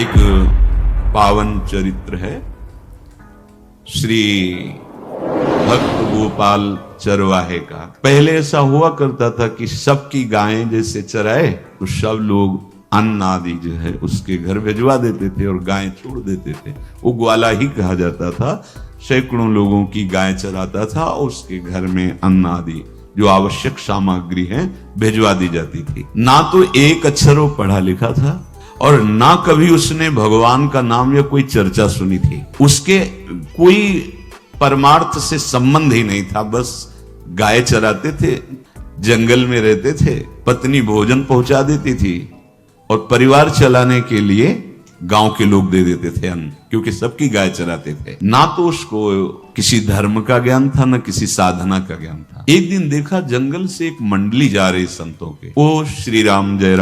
एक पावन चरित्र है श्री भक्त गोपाल चरवाहे का। पहले ऐसा हुआ करता था कि सबकी गायें जैसे चराए तो सब लोग अन्न आदि जो है उसके घर भिजवा देते थे और गायें छोड़ देते थे। वो ग्वाला ही कहा जाता था। सैकड़ों लोगों की गायें चराता था और उसके घर में अन्न आदि जो आवश्यक सामग्री है भिजवा दी जाती थी। ना तो एक अक्षर वो पढ़ा लिखा था और ना कभी उसने भगवान का नाम या कोई चर्चा सुनी थी। उसके कोई परमार्थ से संबंध ही नहीं था। बस गाय चराते थे, जंगल में रहते थे, पत्नी भोजन पहुंचा देती थी और परिवार चलाने के लिए गांव के लोग दे देते थे अन्न, क्योंकि सबकी गाय चराते थे। ना तो उसको किसी धर्म का ज्ञान था ना किसी साधना का ज्ञान था। एक दिन देखा जंगल से एक मंडली जा रही संतों के। वो श्री राम जय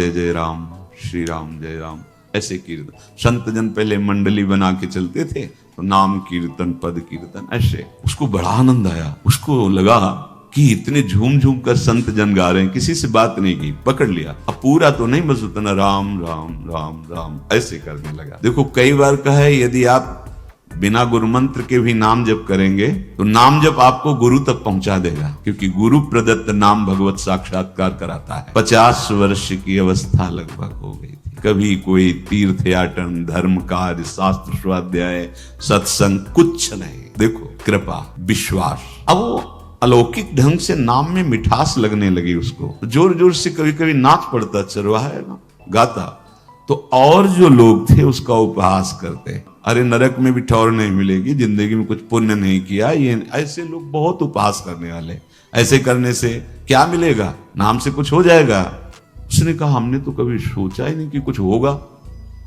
जय राम, श्री राम जय राम ऐसे कीर्तन। संत जन पहले मंडली बना के चलते थे तो नाम कीर्तन पद कीर्तन ऐसे। उसको बड़ा आनंद आया। उसको लगा कि इतने झूम झूम कर संत जन गा रहे हैं, किसी से बात नहीं की, पकड़ लिया। अब पूरा तो नहीं, बस उतना राम राम राम राम ऐसे करने लगा। देखो कई बार कहा है यदि आप बिना गुरु मंत्र के भी नाम जप करेंगे तो नाम जप आपको गुरु तक पहुंचा देगा, क्योंकि गुरु प्रदत्त नाम भगवत साक्षात्कार कराता है। 50 वर्ष की अवस्था लगभग हो गई थी। कभी कोई तीर्थ याटन, धर्म कार्य, शास्त्र स्वाध्याय, सत्संग कुछ नहीं। देखो कृपा, विश्वास। अब वो अलौकिक ढंग से नाम में मिठास लगने लगी उसको। जोर जोर से कभी कभी नाच पड़ता, चरवाहा है ना, गाता। तो और जो लोग थे उसका उपहास करते, अरे नरक में भी ठौर नहीं मिलेगी, जिंदगी में कुछ पुण्य नहीं किया। ये ऐसे लोग बहुत उपहास करने वाले। ऐसे करने से क्या मिलेगा, नाम से कुछ हो जाएगा। उसने कहा हमने तो कभी सोचा ही नहीं कि कुछ होगा,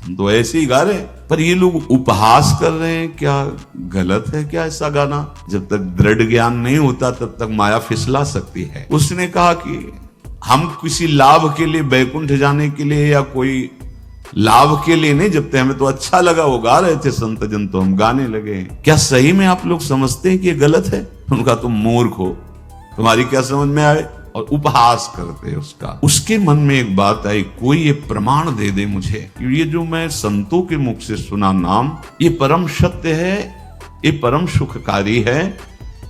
हम तो ऐसे ही गा रहे। पर ये लोग उपहास कर रहे हैं, क्या गलत है क्या ऐसा गाना? जब तक दृढ़ ज्ञान नहीं होता तब तक माया फिसला सकती है। उसने कहा कि हम किसी लाभ के लिए, बैकुंठ जाने के लिए या कोई लाभ के लिए नहीं जपते, हमें तो अच्छा लगा, वो गा रहे थे संत जन तो हम गाने लगे। क्या सही में आप लोग समझते हैं कि ये गलत है? उनका तुम मूर्ख हो, तुम्हारी क्या समझ में आए? और उपहास करते उसका। उसके मन में एक बात आई, कोई ये प्रमाण दे दे मुझे, ये जो मैं संतों के मुख से सुना नाम, ये परम सत्य है, ये परम सुखकारी है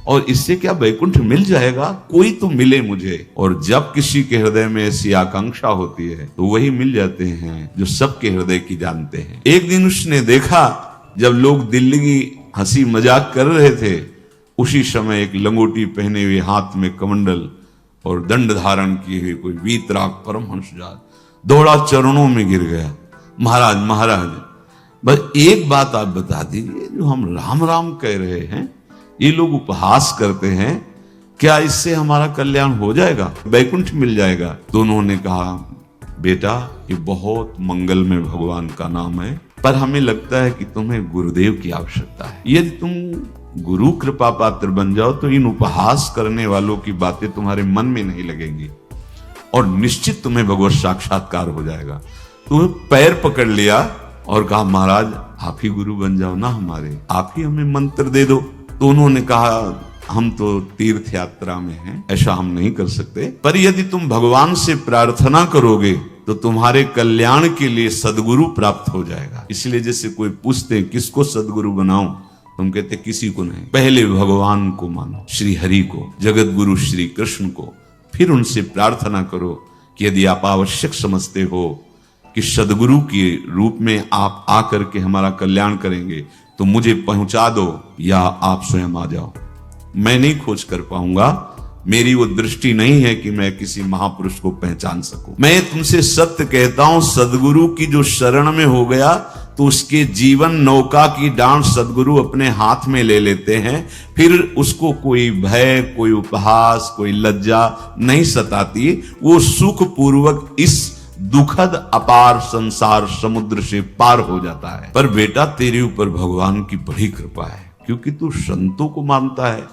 और इससे क्या बैकुंठ मिल जाएगा? कोई तो मिले मुझे। और जब किसी के हृदय में ऐसी आकांक्षा होती है तो वही मिल जाते हैं जो सबके हृदय की जानते हैं। एक दिन उसने देखा जब लोग दिल्ली की हंसी मजाक कर रहे थे, उसी समय एक लंगोटी पहने हुए, हाथ में कमंडल और दंड धारण किए हुए कोई वीतराग परमहंस दौड़ा, चरणों में गिर गया। महाराज महाराज, बस एक बात आप बता दीजिए, जो हम राम राम कह रहे हैं, ये लोग उपहास करते हैं, क्या इससे हमारा कल्याण हो जाएगा, बैकुंठ मिल जाएगा? तो उन्होंने कहा बेटा ये बहुत मंगल में भगवान का नाम है, पर हमें लगता है कि तुम्हें गुरुदेव की आवश्यकता है। यदि तुम गुरु कृपा पात्र बन जाओ तो इन उपहास करने वालों की बातें तुम्हारे मन में नहीं लगेंगी और निश्चित तुम्हें भगवत साक्षात्कार हो जाएगा। तो पैर पकड़ लिया और कहा महाराज आप ही गुरु बन जाओ ना हमारे, आप ही हमें मंत्र दे दो। तो उन्होंने कहा हम तो तीर्थ यात्रा में हैं, ऐसा हम नहीं कर सकते, पर यदि तुम भगवान से प्रार्थना करोगे तो तुम्हारे कल्याण के लिए सदगुरु प्राप्त हो जाएगा। इसलिए जैसे कोई पूछते किसको सदगुरु बनाऊं, तुम कहते किसी को नहीं, पहले भगवान को मानो, श्री हरि को, जगत गुरु श्री कृष्ण को, फिर उनसे प्रार्थना करो कि यदि आप आवश्यक समझते हो कि सदगुरु के रूप में आप आकर के हमारा कल्याण करेंगे तो मुझे पहुंचा दो या आप स्वयं आ जाओ। मैं नहीं खोज कर पाऊंगा, मेरी वो दृष्टि नहीं है कि मैं किसी महापुरुष को पहचान सकूं। मैं तुमसे सत्य कहता हूं, सदगुरु की जो शरण में हो गया तो उसके जीवन नौका की डांट सदगुरु अपने हाथ में ले लेते हैं। फिर उसको कोई भय, कोई उपहास, कोई लज्जा नहीं सताती। वो सुख पूर्वक इस दुखद अपार संसार समुद्र से पार हो जाता है। पर बेटा तेरे ऊपर भगवान की बड़ी कृपा है, क्योंकि तू संतों को मानता है।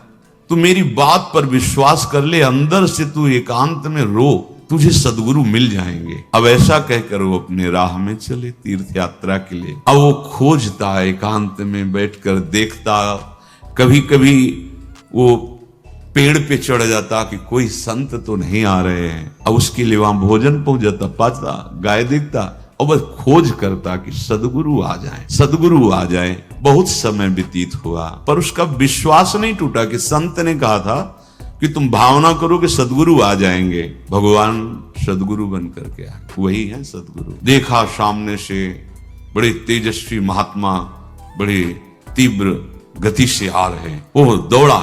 तू मेरी बात पर विश्वास कर ले, अंदर से तू एकांत में रो, तुझे सदगुरु मिल जाएंगे। अब ऐसा कहकर वो अपने राह में चले तीर्थ यात्रा के लिए। अब वो खोजता, एकांत में बैठकर देखता, कभी कभी वो पेड़ पे चढ़ जाता कि कोई संत तो नहीं आ रहे हैं। अब उसके लिए वहां भोजन पहुंच जाता, पाता, गाय देखता, और बस खोज करता कि सदगुरु आ जाए, सदगुरु आ जाए। बहुत समय व्यतीत हुआ पर उसका विश्वास नहीं टूटा कि संत ने कहा था कि तुम भावना करो कि सदगुरु आ जाएंगे। भगवान सदगुरु बन करके आ, वही है सदगुरु। देखा सामने से बड़े तेजस्वी महात्मा बड़े तीव्र गति से आ रहे हैं। वो दौड़ा,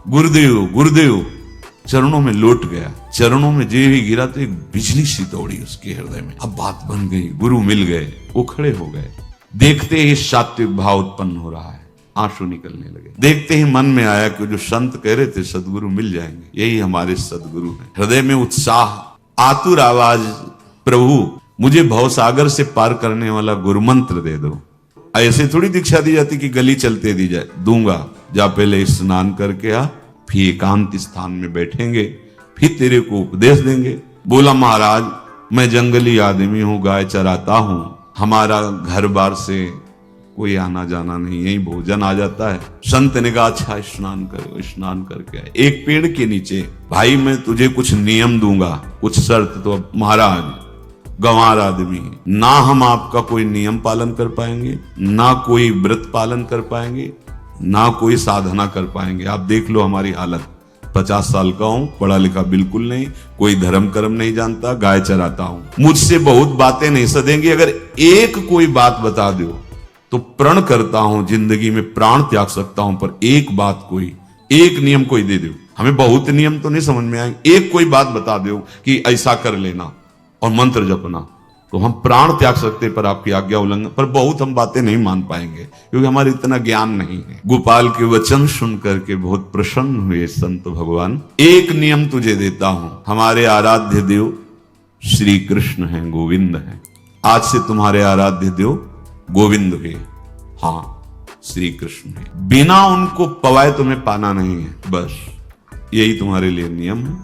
गुरुदेव गुरुदेव, चरणों में लौट गया। चरणों में जे ही गिरा तो एक बिजली सी दौड़ी उसके हृदय में। अब बात बन गई, गुरु मिल गए। वो खड़े हो गए। देखते ही सात्विक भाव उत्पन्न हो रहा है, आंसू निकलने लगे। देखते ही मन में आया कि जो संत कह रहे थे सदगुरु मिल जाएंगे, यही हमारे सदगुरु हैं। हृदय में उत्साह, आतुर आवाज, प्रभु मुझे भवसागर से पार करने वाला गुरु मंत्र दे दो। ऐसे थोड़ी दीक्षा दी जाती कि गली चलते दी जाए। दूंगा, जा पहले स्नान करके आ, फिर एकांत स्थान में बैठेंगे, फिर तेरे को उपदेश देंगे। बोला महाराज मैं जंगली आदमी हूं, गाय चराता हूं, हमारा घर बार से कोई आना जाना नहीं, यही भोजन आ जाता है। संत ने कहा अच्छा स्नान करो। स्नान करके आए एक पेड़ के नीचे। भाई मैं तुझे कुछ नियम दूंगा, कुछ शर्त। तो महाराज गंवार आदमी, ना हम आपका कोई नियम पालन कर पाएंगे, ना कोई व्रत पालन कर पाएंगे, ना कोई साधना कर पाएंगे। आप देख लो हमारी हालत। 50 साल का हूं, पढ़ा लिखा बिल्कुल नहीं, कोई धर्म कर्म नहीं जानता, गाय चराता हूं। मुझसे बहुत बातें नहीं सदेंगी। अगर एक कोई बात बता दो तो प्रण करता हूं जिंदगी में प्राण त्याग सकता हूं, पर एक बात कोई, एक नियम कोई दे दो। हमें बहुत नियम तो नहीं समझ में आएंगे, एक कोई बात बता दो कि ऐसा कर लेना और मंत्र जपना, तो हम प्राण त्याग सकते, पर आपकी आज्ञा उल्लंघन। पर बहुत हम बातें नहीं मान पाएंगे क्योंकि हमारे इतना ज्ञान नहीं है। गोपाल के वचन सुन करके बहुत प्रसन्न हुए संत भगवान। एक नियम तुझे देता हूं, हमारे आराध्य देव श्री कृष्ण हैं, गोविंद हैं। आज से तुम्हारे आराध्य देव गोविंद हुए, हाँ श्री कृष्ण है। बिना उनको पवाए तुम्हें पाना नहीं है, बस यही तुम्हारे लिए नियम है।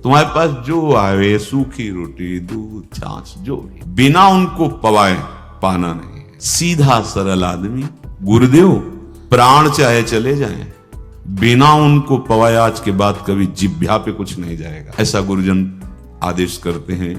तुम्हारे पास जो आवे, सूखी रोटी, दूध, छाछ, जो भी, बिना उनको पवाए पाना नहीं है। सीधा सरल आदमी। गुरुदेव प्राण चाहे चले जाएं, बिना उनको पवाए आज के बाद कभी जिह्वा पे कुछ नहीं जाएगा। ऐसा गुरुजन आदेश करते हैं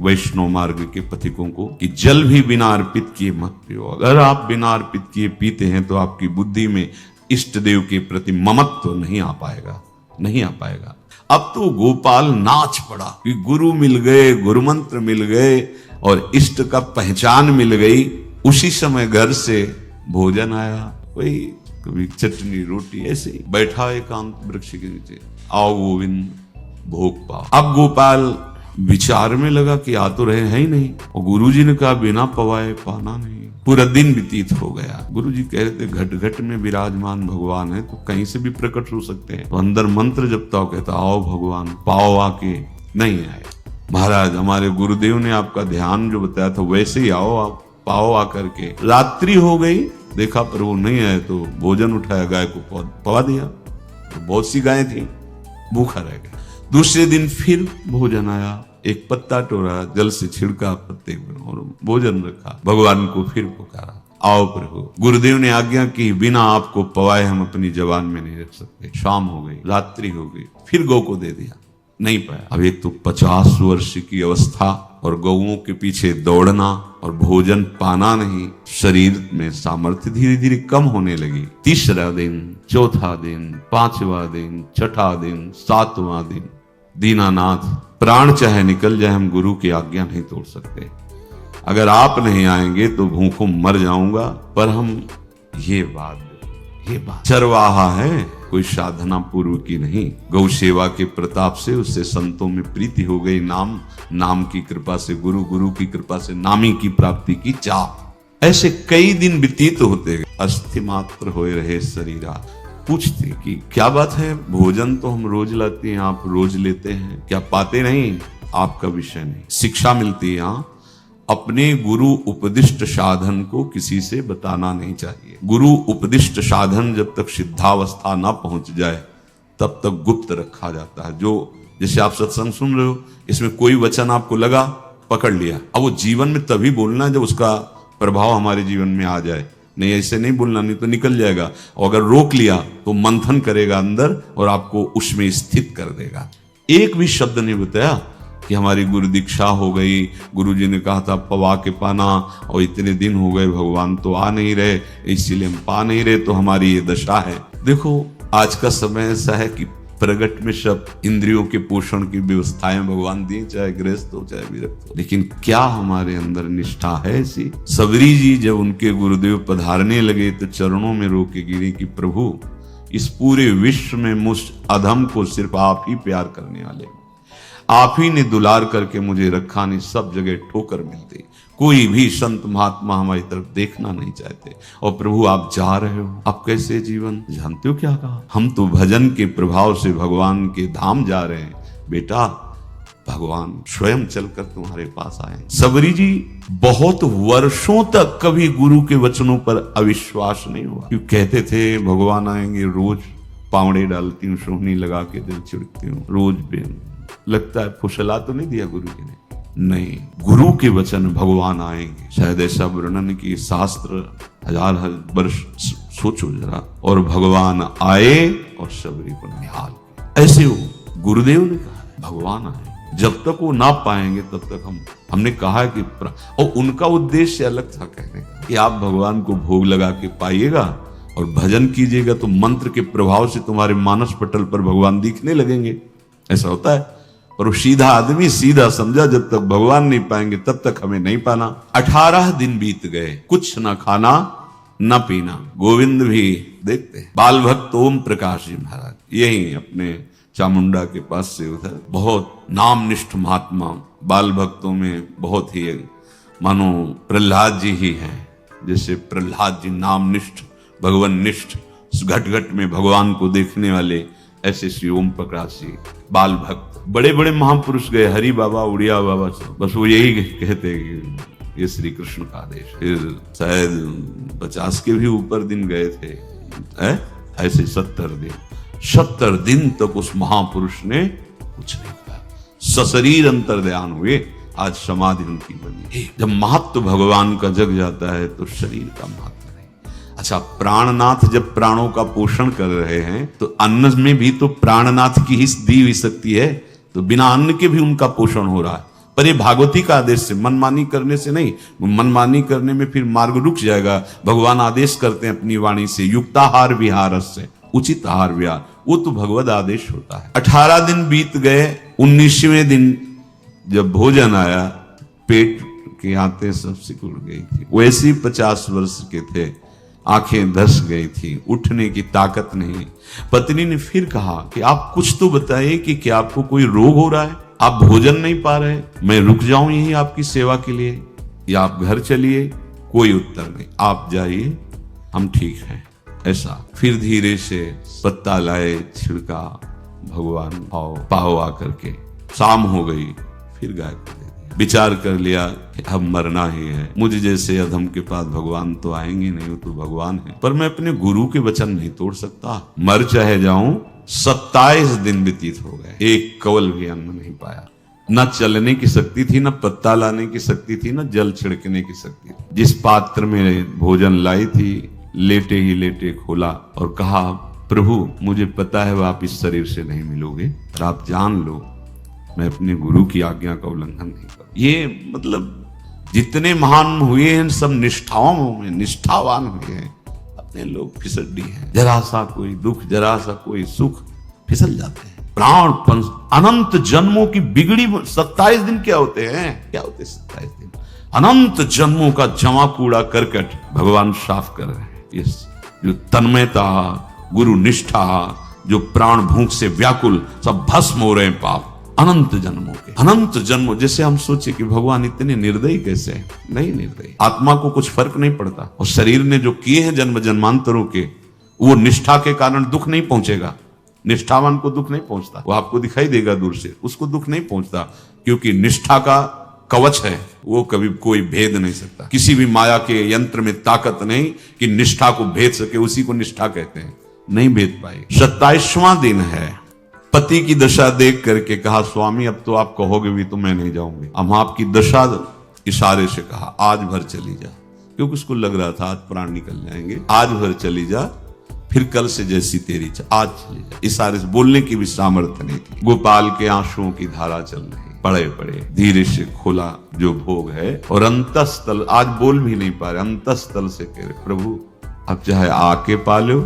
वैष्णव मार्ग के पथिकों को कि जल भी बिना अर्पित किए मत पियो। अगर आप बिना अर्पित किए पीते हैं तो आपकी बुद्धि में इष्ट देव के प्रति ममत्व नहीं आ पाएगा, नहीं आ पाएगा। अब तो गोपाल नाच पड़ा कि गुरु मिल गए, गुरु मंत्र मिल गए और इष्ट का पहचान मिल गई। उसी समय घर से भोजन आया, वही कभी चटनी रोटी, ऐसे ही बैठा एकांत वृक्ष के नीचे। आओ गोविंद भोग पाओ। अब गोपाल विचार में लगा कि आ तो रहे हैं ही नहीं, और गुरुजी ने कहा बिना पवाए पाना नहीं। पूरा दिन व्यतीत हो गया। गुरुजी कह रहे थे घट घट में विराजमान भगवान है तो कहीं से भी प्रकट हो सकते हैं। तो अंदर मंत्र जपता हो, कहता आओ भगवान पाओ, आके नहीं आए। महाराज हमारे गुरुदेव ने आपका ध्यान जो बताया था वैसे ही आओ, आप पाओ आकर के। रात्रि हो गई, देखा पर वो नहीं आए तो भोजन उठाया, गाय को पवा दिया। तो बहुत सी गायें थी, भूखा रह गया। दूसरे दिन फिर भोजन आया, एक पत्ता टोरा, जल से छिड़का पत्ते और भोजन रखा। भगवान को फिर पुकारा, आओ प्रभु। गुरुदेव ने आज्ञा की बिना आपको पवाए हम अपनी जबान में नहीं रख सकते। शाम हो गई, रात्रि हो गई, फिर गौ को दे दिया, नहीं पाया। अब एक तो 50 वर्ष की अवस्था और गौओं के पीछे दौड़ना और भोजन पाना नहीं, शरीर में सामर्थ्य धीरे धीरे कम होने लगी। तीसरा दिन, चौथा दिन, 5वां दिन, 6ठा दिन, 7वां दिन, दीनानाथ प्राण चाहे निकल जाए हम गुरु की आज्ञा नहीं तोड़ सकते। अगर आप नहीं आएंगे तो भूखों मर जाऊंगा। पर हम ये बात चरवाहा है, कोई साधना पूर्व की नहीं। गौ सेवा के प्रताप से उससे संतों में प्रीति हो गई। नाम की कृपा से गुरु, गुरु की कृपा से नामी की प्राप्ति की चाह। ऐसे कई दिन व्यतीत होते गए। अस्थि मात्र होए रहे शरीरा। पूछते कि क्या बात है, भोजन तो हम रोज लाते हैं, आप रोज लेते हैं, क्या पाते नहीं? आपका विषय नहीं, शिक्षा मिलती है। यहाँ अपने गुरु उपदिष्ट साधन को किसी से बताना नहीं चाहिए। गुरु उपदिष्ट साधन जब तक सिद्धावस्था ना पहुंच जाए तब तक गुप्त रखा जाता है। जो जैसे आप सत्संग सुन रहे हो, इसमें कोई वचन आपको लगा, पकड़ लिया, अब वो जीवन में तभी बोलना है जब उसका प्रभाव हमारे जीवन में आ जाए। नहीं ऐसे नहीं बोलना, नहीं तो निकल जाएगा। और अगर रोक लिया तो मंथन करेगा अंदर और आपको उसमें स्थित कर देगा। एक भी शब्द नहीं बताया कि हमारी गुरु दीक्षा हो गई, गुरुजी ने कहा था पवा के पाना, और इतने दिन हो गए भगवान तो आ नहीं रहे, इसीलिए हम पा नहीं रहे, तो हमारी ये दशा है। देखो आज का समय ऐसा है कि प्रगट में सब इंद्रियों के पोषण की व्यवस्थाएं भगवान दिए, चाहे गृहस्थ हो चाहे विरक्त हो, लेकिन क्या हमारे अंदर निष्ठा है ऐसी? सबरी जी जब उनके गुरुदेव पधारने लगे तो चरणों में रो के गिरे कि प्रभु इस पूरे विश्व में मुझ अधम को सिर्फ आप ही प्यार करने वाले, आप ही ने दुलार करके मुझे रखा, नहीं सब जगह ठोकर मिलती, कोई भी संत महात्मा हमारी तरफ देखना नहीं चाहते, और प्रभु आप जा रहे हो, आप कैसे जीवन जानते हो क्या कहा? हम तो भजन के प्रभाव से भगवान के धाम जा रहे हैं बेटा, भगवान स्वयं चलकर तुम्हारे पास आए। सबरी जी बहुत वर्षों तक कभी गुरु के वचनों पर अविश्वास नहीं हुआ, क्यों कहते थे भगवान आएंगे, रोज पावड़े डालती हूँ, सोहनी लगा के दिल चिड़ती हूँ, रोज बेन लगता है, फुसला तो नहीं दिया गुरु जी ने? नहीं, गुरु के वचन भगवान आएंगे। शायद ऐसा वर्णन की शास्त्र हजार वर्ष सोचो जरा, और भगवान आए और सबरी को निहाल, ऐसे हो गुरुदेव ने कहा भगवान आए, जब तक वो ना पाएंगे तब तक हमने कहा कि और उनका उद्देश्य अलग था, कहने का कि आप भगवान को भोग लगा के पाइएगा और भजन कीजिएगा तो मंत्र के प्रभाव से तुम्हारे मानस पटल पर भगवान दिखने लगेंगे, ऐसा होता है। और सीधा आदमी सीधा समझा जब तक भगवान नहीं पाएंगे तब तक हमें नहीं पाना। 18 दिन बीत गए, कुछ न खाना न पीना। गोविंद भी देखते बाल भक्त ओम प्रकाश जी महाराज यही अपने चामुंडा के पास से उधर बहुत नामनिष्ठ महात्मा, बाल भक्तों में बहुत ही मानो प्रहलाद जी ही हैं, जैसे प्रहलाद जी नामनिष्ठ भगवान निष्ठ, घट घट में भगवान को देखने वाले, ऐसे श्री ओम प्रकाश जी बाल भक्त। बड़े बड़े महापुरुष गए, हरि बाबा, उड़िया बाबा, बस वो यही कहते कि ये श्री कृष्ण का आदेश। फिर शायद 50 के भी ऊपर दिन गए थे, ऐसे 70 दिन तक उस महापुरुष ने कुछ नहीं कहा, सशरीर अंतर्ध्यान हुए। आज समाधि उनकी बनी। जब महत्व भगवान का जग जाता है तो शरीर का महत्व नहीं। अच्छा, प्राणनाथ जब प्राणों का पोषण कर रहे हैं तो अन्न में भी तो प्राणनाथ की ही दी हुई शक्ति है, तो बिना अन्न के भी उनका पोषण हो रहा है। पर ये भागवती का आदेश से, मनमानी करने से नहीं। मनमानी करने में फिर मार्ग रुक जाएगा। भगवान आदेश करते हैं अपनी वाणी से, युक्ताहार विहार से, उचित आहार विहार, वो तो भगवद आदेश होता है। 18 दिन बीत गए, 19वें दिन जब भोजन आया, पेट के आते सब सिकुड़ गई थी। वैसे 50 वर्ष के थे, आंखें धस गई थी, उठने की ताकत नहीं। पत्नी ने फिर कहा कि आप कुछ तो बताइए कि क्या आपको कोई रोग हो रहा है, आप भोजन नहीं पा रहे, मैं रुक जाऊं यहीं आपकी सेवा के लिए, या आप घर चलिए। कोई उत्तर नहीं, आप जाइए, हम ठीक हैं। ऐसा फिर धीरे से पत्ता लाए, छिड़का, भगवान पाओ आकर के, शाम हो गई, फिर गाय को दे दिया। विचार कर लिया कि अब मरना ही है, मुझे जैसे अधम के पास भगवान तो आएंगे नहीं, वो तो भगवान है, पर मैं अपने गुरु के वचन नहीं तोड़ सकता, मर चाहे जाऊं। 27 दिन व्यतीत हो गए, एक कवल भी अन्न नहीं पाया। न चलने की शक्ति थी, न पत्ता लाने की शक्ति थी, न जल छिड़कने की शक्ति थी। जिस पात्र में भोजन लाई थी, लेटे ही लेटे खोला और कहा, प्रभु मुझे पता है आप इस शरीर से नहीं मिलोगे, पर आप जान लो मैं अपने गुरु की आज्ञा का उल्लंघन नहीं करूं। ये मतलब जितने महान हुए हैं सब निष्ठाओं में निष्ठावान हुए हैं। अपने लोग फिसड्डी हैं, जरा सा कोई दुख, जरा सा कोई सुख, फिसल जाते हैं। प्राण पंच अनंत जन्मों की बिगड़ी 27 दिन क्या होते हैं? क्या होते 27 दिन? अनंत जन्मों का जमा कूड़ा करकट भगवान साफ कर रहे हैं। यस, जो तन्मयता, गुरु निष्ठा, जो प्राण भूख से व्याकुल, सब भस्म हो रहे हैं पाप अनंत जन्मों के। अनंत जन्मों, जैसे हम सोचे कि भगवान इतने निर्दयी कैसे हैं? नहीं निर्दयी, आत्मा को कुछ फर्क नहीं पड़ता। और शरीर ने जो किए हैं जन्म जन्मांतरों के, वो निष्ठा के कारण दुख नहीं पहुंचेगा। निष्ठावान को दुख नहीं पहुंचता, वो आपको दिखाई देगा दूर से, उसको दुख नहीं पहुंचता, क्योंकि निष्ठा का कवच है, वो कभी कोई भेद नहीं सकता। किसी भी माया के यंत्र में ताकत नहीं कि निष्ठा को भेद सके, उसी को निष्ठा कहते हैं। नहीं भेद पाए। 27वां दिन है, पति की दशा देख करके कहा, स्वामी अब तो आप कहोगे भी तो मैं नहीं जाऊंगी। हम आपकी दशा इशारे से कहा, आज भर चली जा, क्योंकि उसको लग रहा था आज प्राण निकल जाएंगे। आज भर चली जा, फिर कल से जैसी तेरी आज चली जा। इशारे से बोलने की भी सामर्थ्य नहीं थी। गोपाल के आंसुओं की धारा चल रही, पड़े पड़े धीरे से खोला जो भोग है, और अंतस्थल, आज बोल भी नहीं पा रहे, अंतस्थल से कह रहे प्रभु अब चाहे आके पालो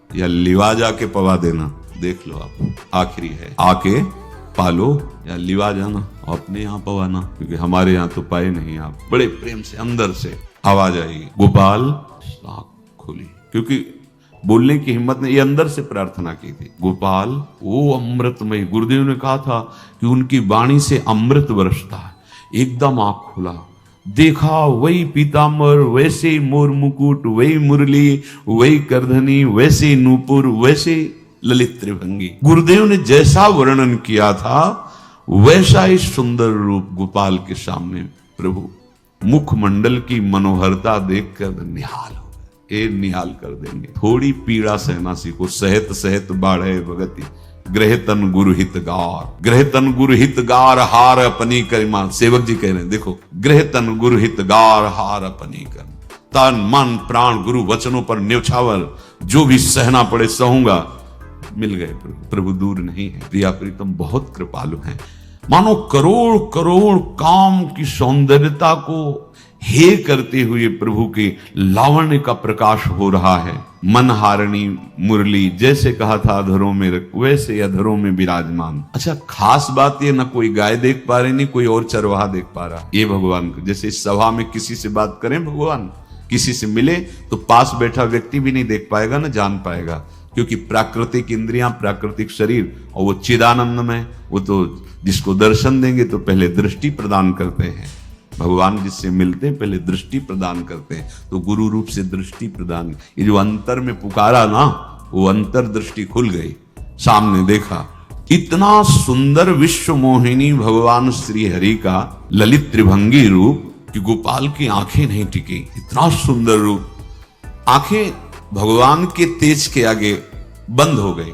या लिवा जाके पवा देना, देख लो आप, आखिरी है, आके पालो या लिवा जाना, अपने यहाँ पवाना, क्योंकि हमारे यहाँ तो पाए नहीं आप। बड़े प्रेम से अंदर से आवाज आई, गोपाल आँख खोली, क्योंकि बोलने की हिम्मत ने, ये अंदर से प्रार्थना की थी, गोपाल वो अमृतमय, गुरुदेव ने कहा था कि उनकी वाणी से अमृत बरसता है। एकदम आँख खोला, देखा वही पीताम्बर, वैसे मोर मुकुट, वही मुरली, वही करधनी, वैसे नूपुर, वैसे ललित त्रिभंगी। गुरुदेव ने जैसा वर्णन किया था वैसा ही सुंदर रूप गोपाल के सामने। प्रभु मुखमंडल की मनोहरता देखकर निहाल हो गए, निहाल कर देंगे। थोड़ी पीड़ा सहना सीखो, सहत सहत बाढ़े भगति, ग्रह तन गुरु हितगार, ग्रह तन गुरु हितगार हार अपनी करिमा। सेवक जी कह रहे हैं, देखो, ग्रह तन गुरु हितगार हार अपनी कर, तन मन प्राण गुरु वचनों पर न्यौछावर, जो भी सहना पड़े सहूंगा। मिल गए प्रभु दूर नहीं है। प्रिया प्रीतम बहुत कृपालु हैं, मानो करोड़ करोड़ काम की सौंदर्यता को हे करते हुए प्रभु के लावण्य का प्रकाश हो रहा है। मनहारिणी मुरली, जैसे कहा था अधरों में रख, वैसे अधरों में विराजमान। अच्छा, खास बात ये, ना कोई गाय देख पा रहे, नहीं कोई और चरवाहा देख पा रहा, ये भगवान को। जैसे इस सभा में किसी से बात करें भगवान, किसी से मिले तो पास बैठा व्यक्ति भी नहीं देख पाएगा, ना जान पाएगा, क्योंकि प्राकृतिक इंद्रियां, प्राकृतिक शरीर, और वो चिदानंद में, वो तो जिसको दर्शन देंगे तो पहले दृष्टि प्रदान करते हैं। भगवान जिससे मिलते हैं पहले दृष्टि प्रदान करते हैं, तो गुरु रूप से दृष्टि प्रदान। ये जो अंतर में पुकारा ना, वो अंतर दृष्टि खुल गई, सामने देखा। इतना सुंदर विश्व मोहिनी भगवान श्री हरि का ललित त्रिभंगी रूप कि गोपाल की आंखें नहीं टिकी। इतना सुंदर रूप, आंखें भगवान के तेज के आगे बंद हो गई।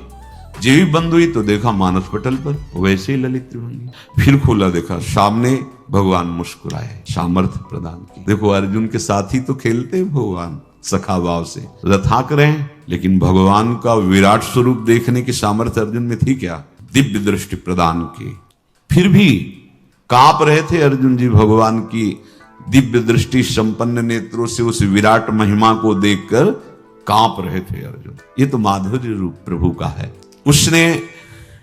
जब भी बंद हुई तो देखा मानस पटल पर वैसे ही ललित त्रिभंगी। फिर खोला, देखा सामने भगवान मुस्कुराए, सामर्थ्य प्रदान की। देखो अर्जुन के साथ ही तो खेलते भगवान सखा भाव से, रथाक रहे हैं, लेकिन भगवान का विराट स्वरूप देखने की सामर्थ्य अर्जुन में थी क्या? दिव्य दृष्टि प्रदान की। फिर भी कांप रहे थे अर्जुन जी भगवान की दिव्य दृष्टि संपन्न नेत्रों से उस विराट महिमा को देखकर कांप रहे थे अर्जुन। ये तो माधुर्य रूप प्रभु का है। उसने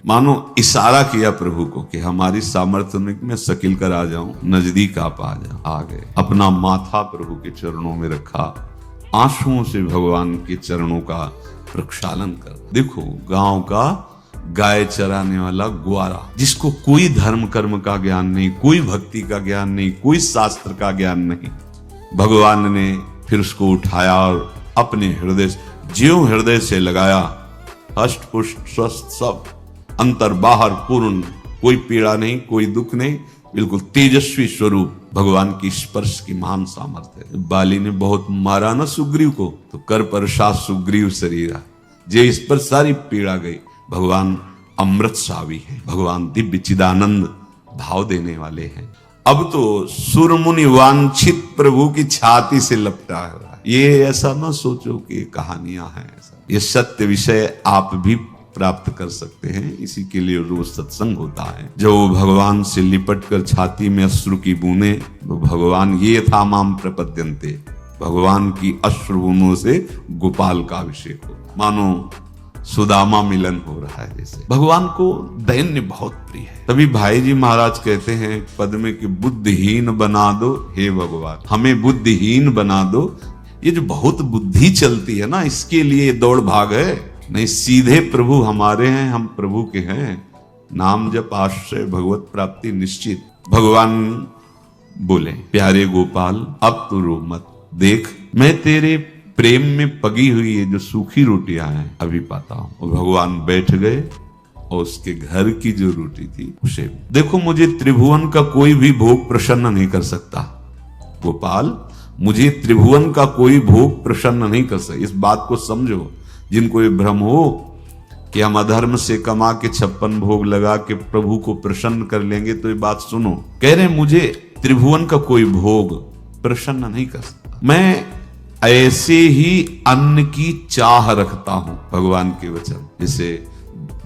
मानो इशारा किया प्रभु को कि हमारी सामर्थ्य में मैं सकिल कर आ जाऊं, नजदीक आप आ जाओ। आ गए, अपना माथा प्रभु के चरणों में रखा, आंसुओं से भगवान के चरणों का प्रक्षालन कर। देखो, गांव का गाय चराने वाला ग्वारा, जिसको कोई धर्म कर्म का ज्ञान नहीं, कोई भक्ति का ज्ञान नहीं, कोई शास्त्र का ज्ञान नहीं, भगवान ने फिर उसको उठाया और अपने हृदय, ज्यों हृदय से लगाया, अष्ट पुष्ट स्वस्थ सब, अंतर बाहर पूर्ण, कोई पीड़ा नहीं, कोई दुख नहीं, बिल्कुल तेजस्वी स्वरूप। भगवान की स्पर्श की महान सामर्थ्य है। बाली ने बहुत मारा ना सुग्रीव को, तो कर पर साथ सुग्रीव शरीरा, जे इस पर सारी पीड़ा गई। भगवान अमृत सावी है, भगवान दिव्य चिदानंद भाव देने वाले हैं। अब तो सुरमुनि वांछित प्रभु की छाती से लपटा है। ये ऐसा ना सोचो कि कहानियां हैं, ऐसा ये सत्य विषय आप भी प्राप्त कर सकते हैं। इसी के लिए रोज सत्संग होता है। जो भगवान से लिपट कर छाती में अश्रु की बूंदें, तो भगवान ये था माम प्रपद्यन्ते, भगवान की अश्रु बूंदों से गोपाल का अभिषेक हो, मानो सुदामा मिलन हो रहा है। जैसे भगवान को दैन्य बहुत प्रिय है। तभी भाई जी महाराज कहते हैं पद में कि बुद्धिहीन बना दो हे भगवान, हमें बुद्धिहीन बना दो। ये जो बहुत बुद्धि चलती है ना, इसके लिए दौड़ भाग है नहीं। सीधे प्रभु हमारे हैं, हम प्रभु के हैं। नाम जप आश्रय भगवत प्राप्ति निश्चित। भगवान बोले, प्यारे गोपाल अब तो रो मत, देख मैं तेरे प्रेम में पगी हुई ये जो सूखी रोटियां हैं अभी पाता हूं। और भगवान बैठ गए और उसके घर की जो रोटी थी उसे, देखो मुझे त्रिभुवन का कोई भी भोग प्रसन्न नहीं कर सकता गोपाल, मुझे त्रिभुवन का कोई भोग प्रसन्न नहीं कर सकता। इस बात को समझो, जिनको ये भ्रम हो कि हम अधर्म से कमा के 56 भोग लगा के प्रभु को प्रसन्न कर लेंगे, तो ये बात सुनो। कह रहे मुझे त्रिभुवन का कोई भोग प्रसन्न नहीं कर सकता, मैं ऐसे ही अन्न की चाह रखता हूं। भगवान के वचन, जैसे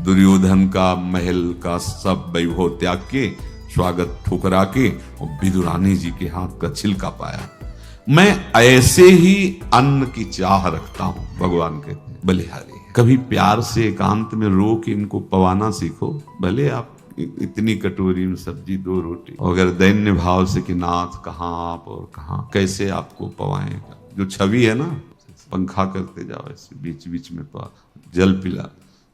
दुर्योधन का महल का सब वैभव त्याग के स्वागत ठुकरा के और विदुरानी जी के हाथ का छिलका पाया। मैं ऐसे ही अन्न की चाह रखता हूं, भगवान कहते हैं बलिहारी। कभी प्यार से एकांत में रो के इनको पवाना सीखो। भले आप इतनी कटोरी में सब्जी 2 रोटी, अगर दैन्य भाव से कि नाथ कहाँ आप और कहाँ कैसे आपको पवाएगा, जो छवि है ना, पंखा करते जाओ ऐसे बीच बीच में जल पिला,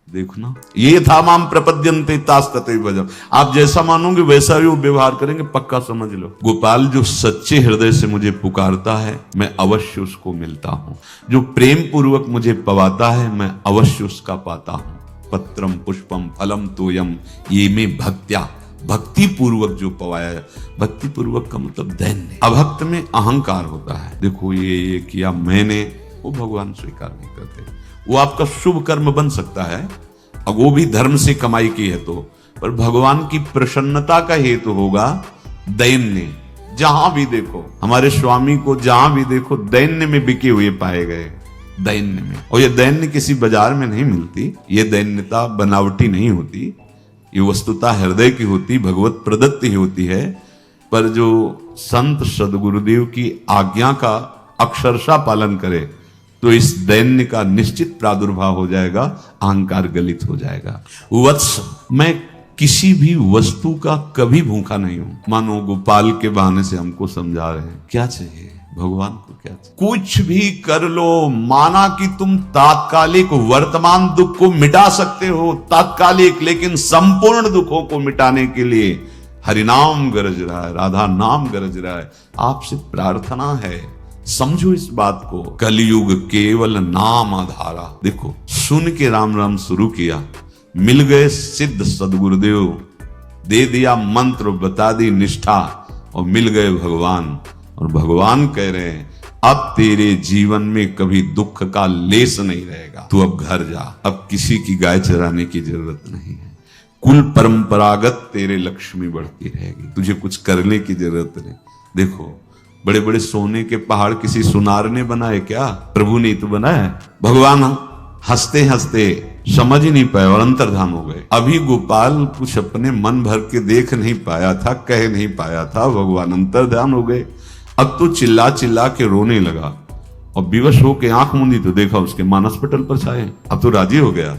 देखो ना, ये था माम प्रपद्यन्ते तास्तते भजम। आप जैसा मानोगे वैसा ही वो व्यवहार करेंगे, पक्का समझ लो। गोपाल जो सच्चे हृदय से मुझे पुकारता है मैं अवश्य उसको मिलता हूं, जो प्रेम पूर्वक मुझे पवाता है मैं अवश्य उसका पाता हूं। पत्रम पुष्पम फलम तोयम ये में भक्त्या, भक्ति पूर्वक जो पवाया। भक्ति पूर्वक का मतलब दैन्य। अभक्त में अहंकार होता है, देखो ये किया मैंने, वो भगवान स्वीकार नहीं करते। वो आपका शुभ कर्म बन सकता है, अब वो भी धर्म से कमाई की है तो, पर भगवान की प्रसन्नता का हेतु होगा दैन्य। जहां भी देखो हमारे स्वामी को, जहां भी देखो दैन्य में बिके हुए पाए गए, दैन्य में। और ये दैन्य किसी बाजार में नहीं मिलती, ये दैन्यता बनावटी नहीं होती, ये वस्तुता हृदय की होती, भगवत प्रदत्त ही होती है। पर जो संत सदगुरुदेव की आज्ञा का अक्षरशः पालन करे तो इस दैन्य का निश्चित प्रादुर्भाव हो जाएगा, अहंकार गलित हो जाएगा। वत्स, मैं किसी भी वस्तु का कभी भूखा नहीं हूं। मानो गोपाल के बहाने से हमको समझा रहे हैं क्या चाहिए भगवान को, क्या चाहिए। कुछ भी कर लो, माना कि तुम तात्कालिक वर्तमान दुख को मिटा सकते हो, तात्कालिक, लेकिन संपूर्ण दुखों को मिटाने के लिए हरिनाम गरज रहा है, राधा नाम गरज रहा है। आपसे प्रार्थना है, समझो इस बात को। कलयुग केवल नाम आधारा। देखो सुन के राम राम शुरू किया, मिल गए सिद्ध सदगुरुदेव, दे दिया मंत्र, बता दी निष्ठा, और मिल गए भगवान। और भगवान कह रहे हैं अब तेरे जीवन में कभी दुख का लेस नहीं रहेगा, तू अब घर जा, अब किसी की गाय चराने की जरूरत नहीं है। कुल परंपरागत तेरे लक्ष्मी बढ़ती रहेगी, तुझे कुछ करने की जरूरत नहीं। देखो बड़े बड़े सोने के पहाड़ किसी सुनार ने बनाए क्या? प्रभु ने तो बनाया। भगवान हंसते हंसते समझ ही नहीं पाए और अंतर्धान हो गए। अभी गोपाल कुछ अपने मन भर के देख नहीं पाया था, कह नहीं पाया था, भगवान अंतर्धान हो गए। अब तो चिल्ला चिल्ला के रोने लगा और विवश होके आंख मूंदी तो देखा उसके मानस पटल पर छाए। अब तो राजी हो गया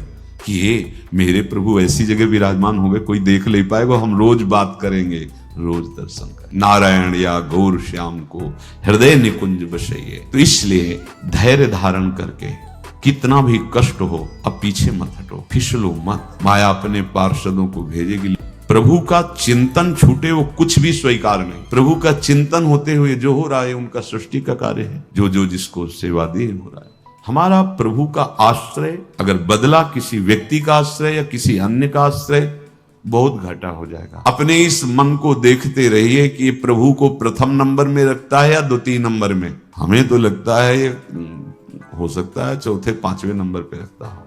कि ये मेरे प्रभु ऐसी जगह विराजमान हो गए, कोई देख नहीं पाएगा, हम रोज बात करेंगे, रोज दर्शन कर। नारायण या गौर श्याम को हृदय निकुंज बसइए। तो इसलिए धैर्य धारण करके कितना भी कष्ट हो अब पीछे मत हटो, फिसलो मत। माया अपने पार्षदों को भेजेगी। प्रभु का चिंतन छूटे वो कुछ भी स्वीकार नहीं। प्रभु का चिंतन होते हुए जो हो रहा है उनका सृष्टि का कार्य है, जो जो जिसको सेवा दे हो रहा है। हमारा प्रभु का आश्रय अगर बदला किसी व्यक्ति का आश्रय या किसी अन्य का आश्रय, बहुत घाटा हो जाएगा। अपने इस मन को देखते रहिए कि प्रभु को प्रथम नंबर में रखता है या द्वितीय नंबर में। हमें तो लगता है ये हो सकता है चौथे पांचवें नंबर पे रखता हो।